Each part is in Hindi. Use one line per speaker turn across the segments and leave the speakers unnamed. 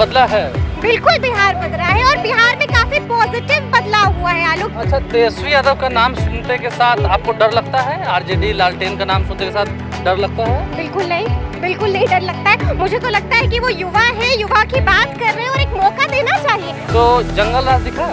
बदला है।
बिल्कुल बिहार बदला है और बिहार में काफी पॉजिटिव बदलाव हुआ है आलोक।
अच्छा, तेजस्वी यादव का नाम सुनते के साथ आपको डर लगता है? आरजेडी लालटेन का नाम सुनते के साथ डर लगता है?
बिल्कुल नहीं डर लगता है। मुझे तो लगता है कि वो युवा है, युवा की बात कर रहे हैं और एक मौका देना चाहिए।
तो जंगल राज दिखा?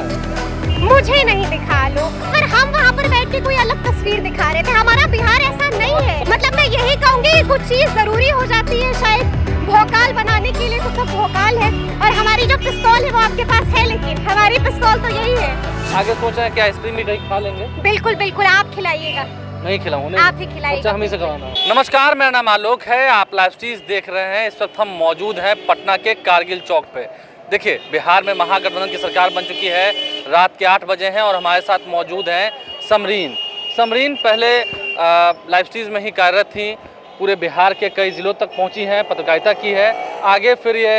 मुझे नहीं दिखा आलोक, पर हम वहाँ पर बैठ के कोई अलग तस्वीर दिखा रहे थे। हमारा बिहार ऐसा नहीं है। मतलब मैं यही कहूँगी कि कुछ चीज जरूरी हो जाती है शायद भोकाल बनाने के लिए, तो सब भोकाल है। और हमारी जो पिस्तौल है वो आपके पास है, लेकिन हमारी पिस्तौल तो यही है।
आगे सोचा है कि आइसक्रीम भी कहीं खा लेंगे?
बिल्कुल आप खिलाइएगा।
नहीं खिलाऊंगा,
आप ही खिलाइएगा।
अच्छा, हम ही से करवाना। नमस्कार, मेरा नाम आलोक है, आप लाइव स्ट्रीम देख रहे हैं। इस वक्त हम मौजूद हैं पटना के कारगिल चौक पे। देखिए, बिहार में महागठबंधन की सरकार बन चुकी है। रात के 8 बजे हैं और हमारे साथ मौजूद हैं समरीन पहले लाइव स्ट्रीम में ही कार्यरत थी, पूरे बिहार के कई ज़िलों तक पहुंची हैं, पत्रकारिता की है। आगे फिर ये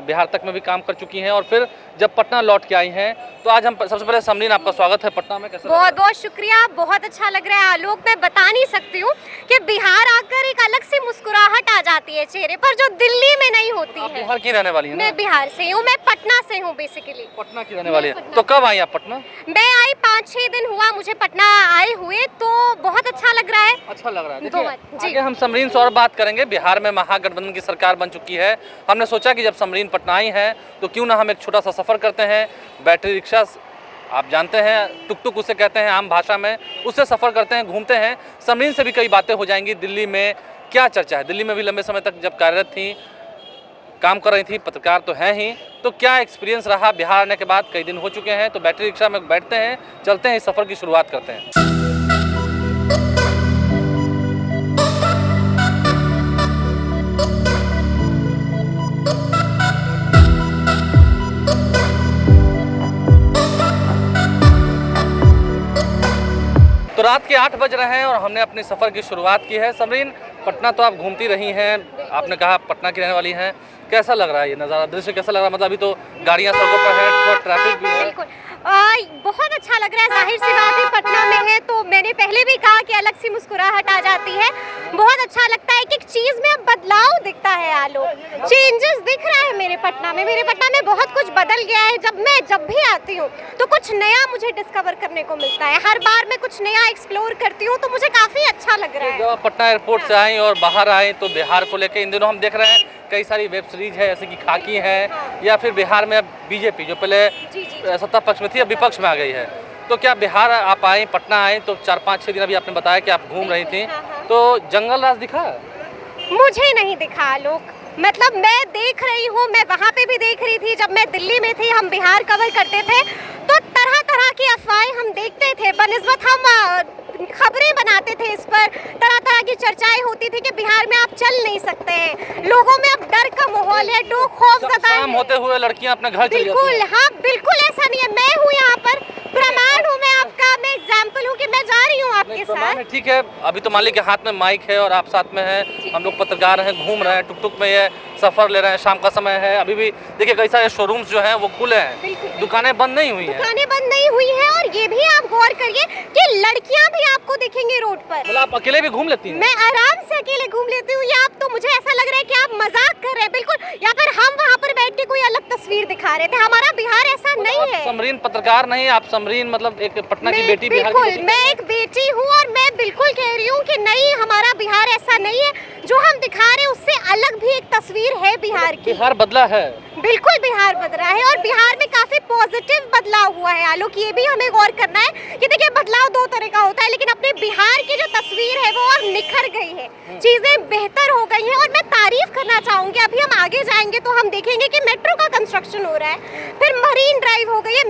बिहार तक में भी काम कर चुकी हैं और फिर जब पटना लौट के आई हैं, तो आज हम सबसे पहले समरीन, आपका स्वागत है पटना में। कैसा?
बहुत शुक्रिया, बहुत अच्छा लग रहा है आलोक। मैं बता नहीं सकती हूँ कि बिहार आकर एक अलग सी मुस्कुराहट आ जाती है चेहरे पर, जो दिल्ली में नहीं होती है।
बिहार की रहने वाली है ना?
मैं बिहार से हूँ, मैं पटना से हूँ बेसिकली।
पटना की रहने वाली है। तो कब आई आप पटना?
मैं आई 5-6 दिन हुआ मुझे पटना आए हुए, तो बहुत अच्छा लग रहा है।
अच्छा लग रहा है।
जी।
आगे हम समरीन से और बात करेंगे। बिहार में महागठबंधन की सरकार बन चुकी है। हमने सोचा कि जब समरीन पटना आई है तो क्यों ना हम एक छोटा सा सफ़र करते हैं। बैटरी रिक्शा, आप जानते हैं, टुक उसे कहते हैं आम भाषा में, उससे सफ़र करते हैं, घूमते हैं। समरीन से भी कई बातें हो जाएंगी। दिल्ली में क्या चर्चा है? दिल्ली में भी लंबे समय तक जब कार्यरत थी, काम कर रही थी, पत्रकार तो हैं ही, तो क्या एक्सपीरियंस रहा बिहार आने के बाद? कई दिन हो चुके हैं, तो बैटरी रिक्शा में बैठते हैं, चलते हैं, इस सफ़र की शुरुआत करते हैं। तो रात के 8 बज रहे हैं और हमने अपने सफ़र की शुरुआत की है। समरीन, पटना तो आप घूमती रही हैं, आपने कहा पटना की रहने वाली हैं, कैसा लग रहा है ये नज़ारा, दृश्य कैसा लग रहा है? मतलब अभी तो गाड़ियाँ सड़कों पर हैं, थोड़ा ट्रैफिक भी है।
बिल्कुल बहुत अच्छा लग रहा है। जाहिर सी बात है, पटना में है तो मैंने पहले भी कहा कि अलग सी मुस्कुराहट आ जाती है। बहुत अच्छा लगता है कि एक चीज़ में अब बदलाव दिखता है आलोक, चेंजेस दिख रहा है मेरे पटना में। मेरे पटना में बहुत कुछ बदल गया है। जब भी आती हूँ तो कुछ नया मुझे डिस्कवर करने को मिलता है। हर बार मैं कुछ नया एक्सप्लोर करती हूँ, तो मुझे काफ़ी अच्छा लग रहा है।
जब आप पटना एयरपोर्ट से आई और बाहर आए तो बिहार को लेकर इन दिनों हम देख रहे हैं कई सारी वेब सीरीज है, जैसे कि खाकी है, या फिर बिहार में अब बीजेपी जो पहले सत्ता पक्ष में थी अब विपक्ष में आ गई है। तो क्या बिहार आप आए, पटना आए तो 4-5-6 दिन अभी आपने बताया कि आप घूम रही थी, तो जंगल राज दिखा?
मुझे नहीं दिखा आलोक। मतलब मैं देख रही हूँ, मैं वहाँ पे भी देख रही थी। जब मैं दिल्ली में थी, हम बिहार कवर करते थे, तो तरह तरह की अफवाहें हम देखते थे। बनिस्बत हम खबरें बनाते थे, इस पर तरह तरह की चर्चाएं होती थी कि बिहार में आप चल नहीं सकते हैं, लोगों में अब डर का माहौल है, खौफ ज़्यादा है।
शाम होते हुए लड़कियां अपने घर चली जाती हैं।
बिल्कुल, हाँ बिल्कुल ऐसा नहीं है। मैं हूँ यहाँ पर, प्रमाण हूँ मैं आपका, मैं एग्जाम्पल हूँ कि मैं जा रही हूँ आपके साथ।
ठीक है, अभी तो मान लीजिए कि हाथ में माइक है और आप साथ में हैं, हम लोग पत्रकार हैं, घूम रहे हैं, टुक में ये सफ़र ले रहे हैं, शाम का समय है। अभी भी देखिए कई सारे शोरूम्स जो हैं वो खुले हैं, दुकानें बंद नहीं हुई हैं।
दुकानें बंद नहीं हुई हैं। और ये भी आप गौर करिए कि लड़कियां भी आपको दिखेंगी रोड पर।
मतलब आप अकेले भी घूम लेती हैं?
मैं आराम से अकेले घूम लेती हूँ। आप तो मुझे ऐसा लग रहा है कि आप मजाक कर रहे हैं। बिल्कुल, या फिर हम वहाँ पर बैठ के कोई अलग तस्वीर दिखा रहे थे। हमारा बिहार ऐसा नहीं है।
समरीन पत्रकार नहीं, आप समरीन मतलब एक पटना की बेटी, बिहार
की बेटी। मैं एक बेटी हूँ और मैं बिल्कुल कह रही हूँ कि नहीं, हमारा बिहार ऐसा नहीं है। जो हम दिखा रहे हैं उससे अलग भी एक तस्वीर है बिहार की।
बिहार बदला है।
बिल्कुल बिहार बदला है और बिहार में काफी पॉजिटिव बदलाव हुआ है आलोक। ये भी हमें गौर करना है कि देखिए, बदलाव 2 तरह का होता है, लेकिन अपने बिहार की जो तस्वीर है वो और निखर गई है, चीजें बेहतर हो गई हैं। और मैं तारीफ करना चाहूंगी, अभी हम आगे जाएंगे तो हम देखेंगे कि मेट्रो का कंस्ट्रक्शन हो रहा है, फिर मरीन ड्राइव हो गई है।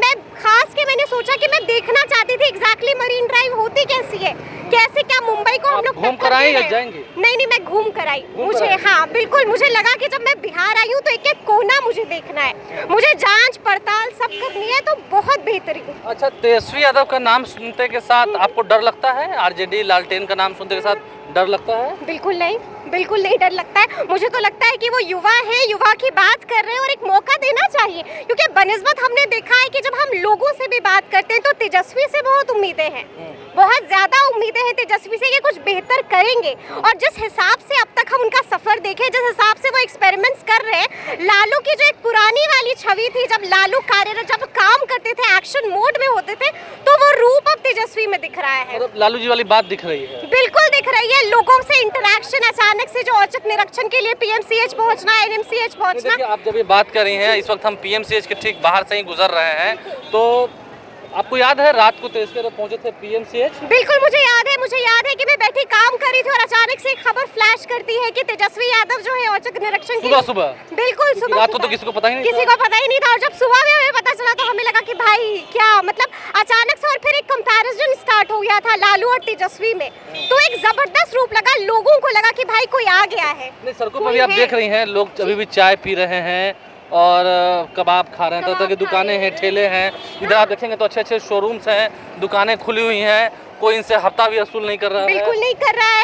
मैंने सोचा कि मैं देखना चाहती थी एग्जैक्टली मरीन ड्राइव होती कैसी है, कैसे क्या मुंबई को हम लोग
घूम कर आए या जाएंगे?
नहीं, मैं घूम कर आई। मुझे, हाँ बिल्कुल, मुझे लगा कि जब मैं बिहार आई हूँ तो एक एक कोना मुझे देखना है, मुझे जांच पड़ताल सब करनी है, तो बहुत बेहतरीन।
अच्छा, तेजस्वी यादव का नाम सुनते के साथ आपको डर लगता है? आरजेडी लालटेन का नाम सुनते के साथ डर लगता है?
बिल्कुल नहीं डर लगता है। मुझे तो लगता है कि वो युवा है, युवा की बात कर रहे हैं और एक मौका देना चाहिए, क्योंकि बनिस्बत हमने देखा है कि जब हम लोगों से भी बात करते हैं तो तेजस्वी से बहुत उम्मीदें हैं, बहुत ज़्यादा उम्मीदें हैं तेजस्वी से कि कुछ बेहतर करेंगे। और जिस हिसाब से अब तक हम उनका सफ़र देखें, जिस हिसाब से वो एक्सपेरिमेंट्स कर रहे हैं, लालू की जो एक पुरानी वाली छवि थी, जब लालू कार्यरत, जब काम करते थे, एक्शन मोड में होते थे, तो वो रूप अब तेजस्वी में दिख रहा है।
मतलब लालू जी वाली बात दिख रही है?
बिल्कुल दिख रही है। लोगों से इंटरेक्शन, अचानक से जो औचक निरीक्षण के लिए पीएमसीएच पहुंचना, एनएमसीएच पहुंचना।
देखिए, आप जब ये बात कर रही हैं, इस वक्त हम पीएमसीएच के ठीक बाहर से ही गुजर रहे हैं, तो आपको याद है रात को तेजस्वी पहुंचे थे पीएमसीएच?
बिल्कुल मुझे याद है कि मैं बैठी काम कर रही थी और अचानक से एक खबर फ्लैश करती है कि तेजस्वी यादव जो है औचक निरीक्षण के
सुबह
बिल्कुल सुबह
रात को तो किसी को पता ही नहीं
था। और जब सुबह में हमें पता चला तो हमें लगा कि भाई क्या मतलब अचानक से, और फिर एक कंपैरिजन स्टार्ट हो गया था लालू और तेजस्वी में, तो एक जबरदस्त रूप लगा, लोगों को लगा कि भाई कोई आ गया है।
नहीं, सड़कों पर भी आप देख रही हैं, लोग अभी भी चाय पी रहे हैं और कबाब खा रहे हैं, तरह तरह की दुकानें हैं, ठेले हैं। इधर आप देखेंगे तो अच्छे अच्छे शोरूम्स हैं, दुकानें खुली हुई हैं, कोई इनसे हफ्ता भी वसूल नहीं कर रहा है।
बिल्कुल नहीं कर रहा है।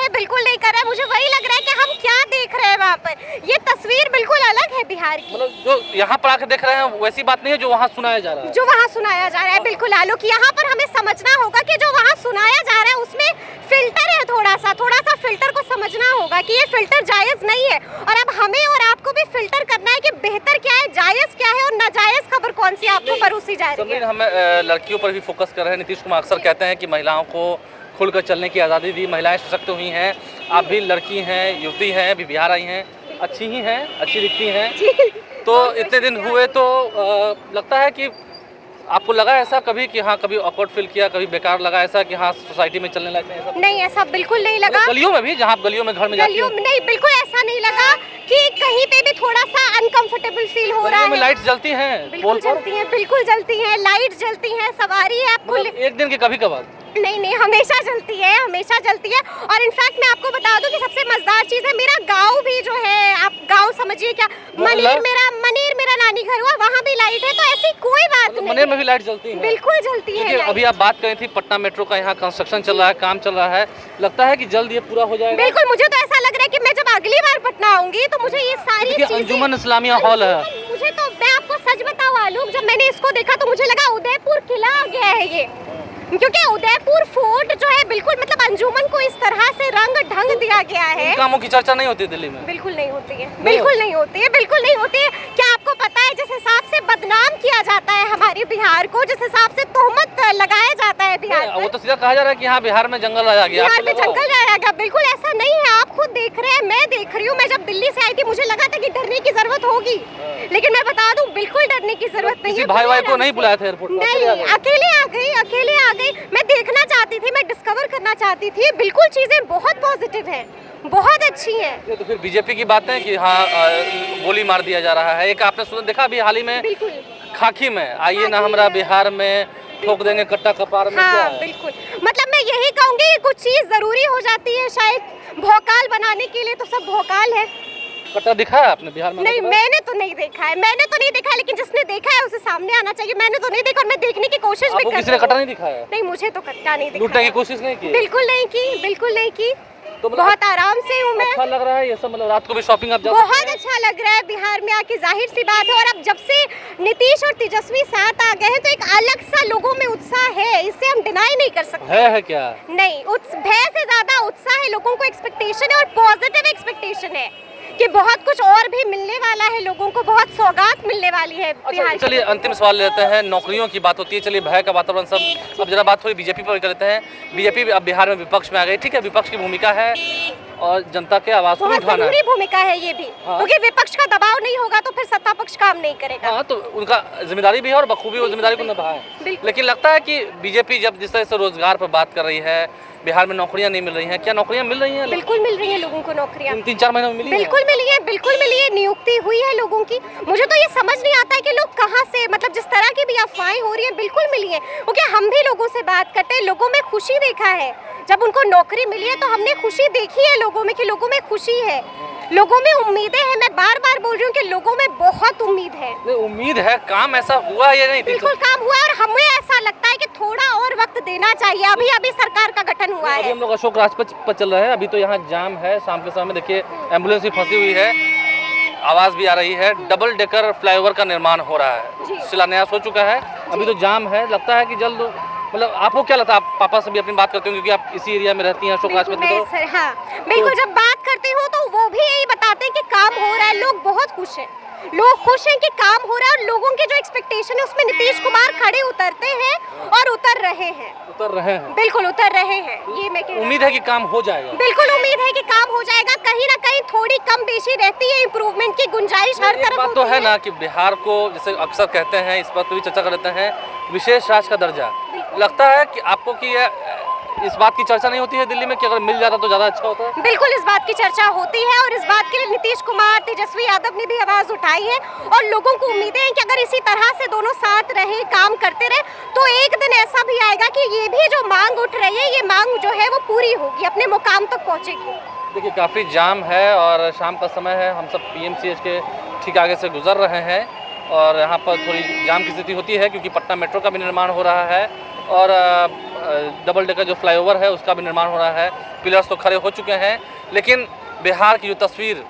मुझे वही लग रहा है कि हम क्या देख रहे हैं वहाँ पर। ये तस्वीर बिल्कुल अलग है बिहार की।
मतलब जो यहाँ पर आके देख रहे हैं वैसी बात नहीं है जो वहाँ सुनाया जा रहा है।
बिल्कुल आलोक, कि यहाँ पर हमें समझना होगा कि जो वहाँ सुनाया जा रहा है उसमें फिल्टर है, थोड़ा सा फिल्टर को समझना होगा कि ये फिल्टर जायज नहीं है। और अब हमें और आपको भी फिल्टर करना है कि बेहतर क्या है, जायज क्या है और नाजायज खबर कौन सी आपको परोसी जा रही है।
हम लड़कियों पर भी फोकस कर रहे हैं। नीतीश कुमार अक्सर कहते हैं कि महिलाओं को खुलकर चलने की आज़ादी दी, महिलाएं सशक्त हुई हैं। आप भी लड़की हैं, युवती हैं, अभी बिहार आई हैं, अच्छी ही हैं, अच्छी दिखती हैं। तो इतने दिन हुए तो लगता है कि आपको लगा ऐसा कभी कि हाँ, कभी ऑकवर्ड फील किया, कभी बेकार लगा ऐसा कि हाँ सोसाइटी में चलने लायक नहीं?
नहीं, ऐसा बिल्कुल नहीं लगा।
गलियों में भी, जहाँ आप गलियों में घर में जाती हैं,
नहीं, बिल्कुल ऐसा नहीं लगा कि कहीं पे भी थोड़ा सा अनकंफर्टेबल फील हो रहा है।
लाइट्स जलती हैं,
बिल्कुल जलती हैं, लाइट जलती हैं, सवारी है आपको।
एक दिन के कभी कभार
नहीं, हमेशा जलती है। और इनफैक्ट मैं आपको बता दूं कि सबसे मजेदार चीज है, मेरा गांव भी जो है, आप गांव समझिए क्या, मनेर मेरा नानी घर हुआ, वहाँ भी लाइट है। तो ऐसी कोई बात नहीं।
मनेर में भी लाइट जलती है?
बिल्कुल जलती है।
अभी आप बात करी थी पटना मेट्रो का, यहाँ कंस्ट्रक्शन चल रहा है, काम चल रहा है, लगता है कि जल्द ये पूरा हो जाएगा?
बिल्कुल, मुझे तो ऐसा लग रहा है कि मैं जब अगली बार पटना आऊंगी तो मुझे ये सारी चीजें,
अंजुमन इस्लामिया हॉल है,
मुझे तो, मैं आपको सच बताऊं आलोक, जब मैंने इसको देखा तो मुझे लगा उदयपुर किला आ गया है ये, क्योंकि उदयपुर फोर्ट जो है बिल्कुल मतलब अंजुमन को इस तरह से रंग ढंग दिया गया है।
कामों की चर्चा नहीं होती दिल्ली में?
बिल्कुल नहीं होती है। क्या आपको पता है जिस हिसाब से बदनाम किया जाता है हमारे बिहार को, जिस हिसाब से तोहमत लगाया जाता है बिहार पर,
वो तो सीधा कहा जा रहा है कि हाँ बिहार में जंगल आ गया,
बिहार में जंगल रहेगा। बिल्कुल ऐसा नहीं है, आप खुद देख रहे हैं, मैं देख रही हूँ। मैं जब दिल्ली से आई थी मुझे लगा था कि डरने की जरूरत होगी, लेकिन मैं बता दूं बिल्कुल डरने की जरूरत नहीं है।
भाई को नहीं बुलाया था एयरपोर्ट?
नहीं, अकेले आ गई। मैं देखना चाहती थी, मैं डिस्कवर करना चाहती थी। बिल्कुल चीजें बहुत पॉजिटिव हैं, बहुत अच्छी हैं।
तो फिर बीजेपी की बात है कि हाँ गोली मार दिया जा रहा है। एक आपने देखा अभी हाल ही में खाकी में, आइए ना हमारा बिहार में ठोक देंगे कट्टा कपार में।
हाँ, बिल्कुल, मतलब मैं यही कहूँगी कि कुछ चीज जरूरी हो जाती है शायद भौकाल बनाने के लिए, तो सब भौकाल है।
कट्टा दिखा है आपने बिहार में?
नहीं, मैंने तो नहीं देखा है, लेकिन जिसने देखा है उसे सामने आना चाहिए। मैंने तो नहीं देखा और मैं देखने की कोशिश भी कर रही हूं।
किसी ने कट्टा नहीं दिखाया?
नहीं, मुझे तो कट्टा नहीं दिखा।
लूटने की कोशिश नहीं की?
बिल्कुल नहीं की।
तो
बहुत आराम से हूँ मैं।
अच्छा लग रहा है ये सब, मतलब रात को भी शॉपिंग आप जा
बहुत
सकते हैं?
अच्छा लग रहा है बिहार में आके, जाहिर सी बात है। और अब जब से नीतीश और तेजस्वी साथ आ गए हैं तो एक अलग सा लोगों में उत्साह है, इससे हम डिनाई नहीं कर सकते।
है क्या?
नहीं, भय से ज्यादा उत्साह है, लोगों को एक्सपेक्टेशन है और पॉजिटिव एक्सपेक्टेशन है कि बहुत कुछ और भी मिलने वाला है, लोगों को बहुत सौगात मिलने वाली है बिहार।
चलिए अंतिम सवाल लेते हैं, नौकरियों की बात होती है, चलिए भय का वातावरण सब। अब जरा बात थोड़ी बीजेपी पर करते हैं। बीजेपी अब बिहार में विपक्ष में आ गई, ठीक है, विपक्ष की भूमिका है और जनता के आवाज को उठाना है।
जरूरी भूमिका है ये भी, क्योंकि विपक्ष का दबाव नहीं होगा तो फिर सत्ता पक्ष काम नहीं करेगा।
हाँ, तो उनका जिम्मेदारी भी है और बखूबी वो जिम्मेदारी को निभाए। लेकिन लगता है कि बीजेपी जब जिस तरह से रोजगार पर बात कर रही है, बिहार में नौकरियां नहीं मिल रही हैं, क्या नौकरियां मिल रही हैं?
बिल्कुल मिल रही है लोगों को नौकरियां,
3-4 महीनों में मिली?
बिल्कुल मिली है, नियुक्ति हुई है लोगों की। मुझे तो ये समझ नहीं आता है कि लोग कहाँ से, मतलब जिस तरह की भी अफवाहें हो रही है, बिल्कुल मिली है, क्योंकि हम भी लोगों से बात करते हैं, लोगों में खुशी देखा है। जब उनको नौकरी मिली है तो हमने खुशी देखी है लोगों में कि लोगों में खुशी है, लोगों में उम्मीदें हैं। मैं बार बार बोल रही हूँ कि लोगों में बहुत उम्मीद है।
नहीं, उम्मीद है, काम ऐसा हुआ या नहीं?
बिल्कुल काम हुआ है और हमें ऐसा लगता है कि थोड़ा और वक्त देना चाहिए। अभी अभी सरकार का गठन हुआ
अभी
है।
हम लोग अशोक राजपथ पर चल रहे हैं। अभी तो यहाँ जाम है, शाम के समय देखिए एम्बुलेंस भी फंसी हुई है, आवाज़ भी आ रही है। डबल डेकर फ्लाईओवर का निर्माण हो रहा है, शिलान्यास हो चुका है, अभी तो जाम है। लगता है कि जल्द, मतलब आपको क्या लगता है? आप पापा से भी अपनी बात करते हो क्योंकि आप इसी एरिया में रहती हैं, अशोक राजपथ में।
सर हाँ बिल्कुल, जब बात करती हूँ तो वो भी यही बताते हैं कि काम हो रहा है, लोग बहुत खुश हैं। लोग खुश हैं कि काम हो रहा है और लोगों के जो एक्सपेक्टेशन है उसमें नीतीश कुमार खड़े उतरते हैं और उतर रहे हैं। बिल्कुल उतर रहे हैं, ये मैं
उम्मीद है कि काम हो जाएगा।
बिल्कुल उम्मीद है कि काम हो जाएगा। कहीं ना कहीं थोड़ी कम बेशी रहती है, इम्प्रूवमेंट की गुंजाइश हर तरफ
बात तो है ना कि बिहार को, जैसे अक्सर कहते हैं, इस बात पर भी चर्चा कर लेते हैं, विशेष राज्य का दर्जा। लगता है कि आपको कि इस बात की चर्चा नहीं होती है दिल्ली में कि अगर मिल जाता तो ज़्यादा अच्छा होता है? बिल्कुल
इस बात की चर्चा होती है और इस बात के लिए नीतीश कुमार, तेजस्वी यादव ने भी आवाज़ उठाई है और लोगों को उम्मीदें हैं कि अगर इसी तरह से दोनों साथ रहे, काम करते रहे तो एक दिन ऐसा भी आएगा कि ये भी जो मांग उठ रही है, ये मांग जो है वो पूरी होगी, अपने मुकाम तक पहुँचेगी।
देखिए काफ़ी जाम है और शाम का समय है, हम सब PMCH के ठीक आगे से गुजर रहे हैं और यहाँ पर थोड़ी जाम की स्थिति होती है क्योंकि पटना मेट्रो का भी निर्माण हो रहा है और डबल डेकर जो फ्लाईओवर है उसका भी निर्माण हो रहा है। पिलर्स तो खड़े हो चुके हैं, लेकिन बिहार की जो तस्वीर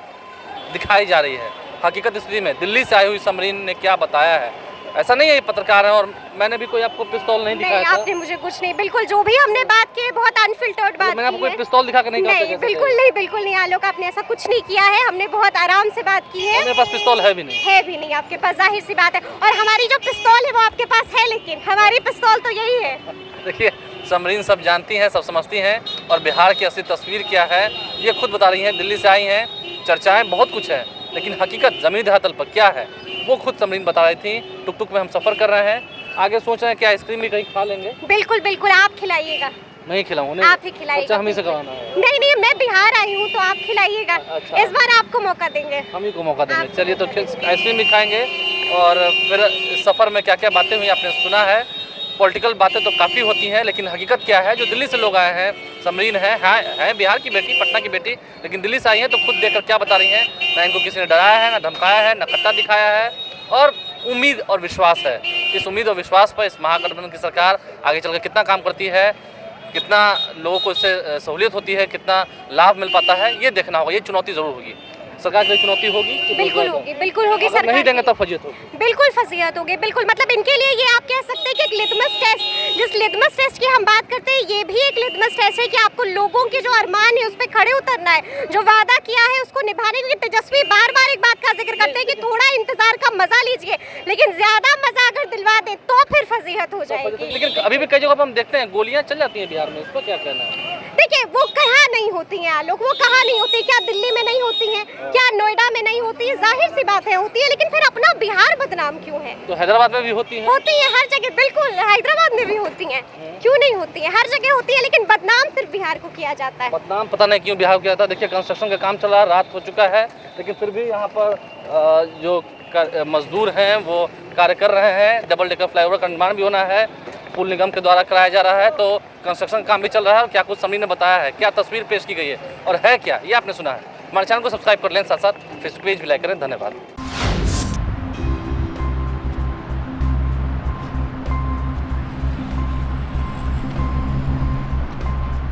दिखाई जा रही है, हकीकत स्थिति में दिल्ली से आई हुई समरीन ने क्या बताया है, ऐसा नहीं है ये पत्रकार है और मैंने भी कोई आपको पिस्तौल नहीं दिखाया था।
आपने मुझे कुछ नहीं, बिल्कुल जो भी हमने बात की है बहुत अनफिल्टर्ड बात की है।
मैंने आपको कोई पिस्तौल दिखा के नहीं कहा?
नहीं, बिल्कुल नहीं आलोक, आपने ऐसा कुछ नहीं किया है। हमने बहुत आराम से बात की है।
मेरे पास पिस्तौल है भी नहीं
आपके पास, जाहिर सी बात है। और हमारी जो पिस्तौल है वो आपके पास है, लेकिन हमारी पिस्तौल तो यही है।
देखिए समरीन सब जानती हैं, सब समझती हैं और बिहार की असली तस्वीर क्या है ये खुद बता रही हैं। दिल्ली से आई हैं, चर्चाएं बहुत कुछ है, लेकिन हकीकत ज़मीन धरातल पर क्या है वो खुद समरीन बता रही थी। टुक टुक में हम सफ़र कर रहे हैं, आगे सोच रहे हैं कि आइसक्रीम भी कहीं खा लेंगे।
बिल्कुल आप खिलाइएगा।
नहीं खिलाऊँ?
आप ही खिलाइएगा।
हम ही से कराना है?
नहीं, मैं बिहार आई हूँ तो आप खिलाइएगा।
अच्छा।
इस बार आपको मौका देंगे।
हम ही को मौका देंगे। चलिए तो आइसक्रीम भी खाएंगे और फिर सफ़र में क्या क्या बातें हुई आपने सुना है। पॉलिटिकल बातें तो काफ़ी होती हैं, लेकिन हकीकत क्या है, जो दिल्ली से लोग आए हैं, समरीन है बिहार की बेटी, पटना की बेटी, लेकिन दिल्ली से आई हैं तो खुद देखकर क्या बता रही हैं। ना इनको किसी ने डराया है, ना धमकाया है, ना खट्टा दिखाया है और उम्मीद और विश्वास है। इस उम्मीद और विश्वास पर इस महागठबंधन की सरकार आगे चलकर कितना काम करती है, कितना लोगों को इससे सहूलियत होती है, कितना लाभ मिल पाता है, ये देखना होगा। ये चुनौती ज़रूर होगी, सरकार की चुनौती होगी।
बिल्कुल होगी
सरकार नहीं देंगे तब फजीहत होगी।
बिल्कुल फजीहत होगी, बिल्कुल। मतलब इनके लिए ये आप कह सकते हैं कि एक लिटमस टेस्ट, जिस लिटमस टेस्ट की हम बात करते हैं, ये भी एक लिटमस टेस्ट है कि आपको लोगों के जो अरमान है उस पर खड़े उतरना है, जो वादा किया है उसको निभाने। क्योंकि तेजस्वी बार बार एक बात का जिक्र करते हैं कि थोड़ा इंतजार का मजा लीजिए, लेकिन ज्यादा मजा अगर दिलवा दें तो फिर फजीहत हो जाएगी।
लेकिन अभी भी कई जगह पर हम देखते हैं गोलियां चल जाती हैं बिहार में, इस पर क्या कहना है?
देखिए वो कहाँ नहीं होती हैं आलोक, वो कहाँ नहीं होती? क्या दिल्ली में नहीं होती हैं? क्या नोएडा में नहीं होती है? जाहिर सी बात है होती है, लेकिन फिर अपना बिहार बदनाम क्यों है?
तो हैदराबाद में भी होती है
हर जगह। बिल्कुल हैदराबाद में भी होती हैं, क्यों नहीं होती है? हर जगह होती है, लेकिन बदनाम सिर्फ बिहार को किया जाता है।
बदनाम पता नहीं क्यों बिहार को किया जाता है। देखिए कंस्ट्रक्शन का काम चल रहा है, रात हो चुका है, लेकिन फिर भी यहाँ पर जो मजदूर हैं वो कार्य कर रहे हैं। डबल डेकर फ्लाईओवर का निर्माण भी होना है, पुल निगम के द्वारा कराया जा रहा है, तो कंस्ट्रक्शन काम भी चल रहा है। और क्या कुछ समरीन ने बताया है, क्या तस्वीर पेश की गई है और है क्या, ये आपने सुना है। हमारे चैनल को सब्सक्राइब कर लें, साथ साथ फेसबुक पेज भी लाइक करें। धन्यवाद।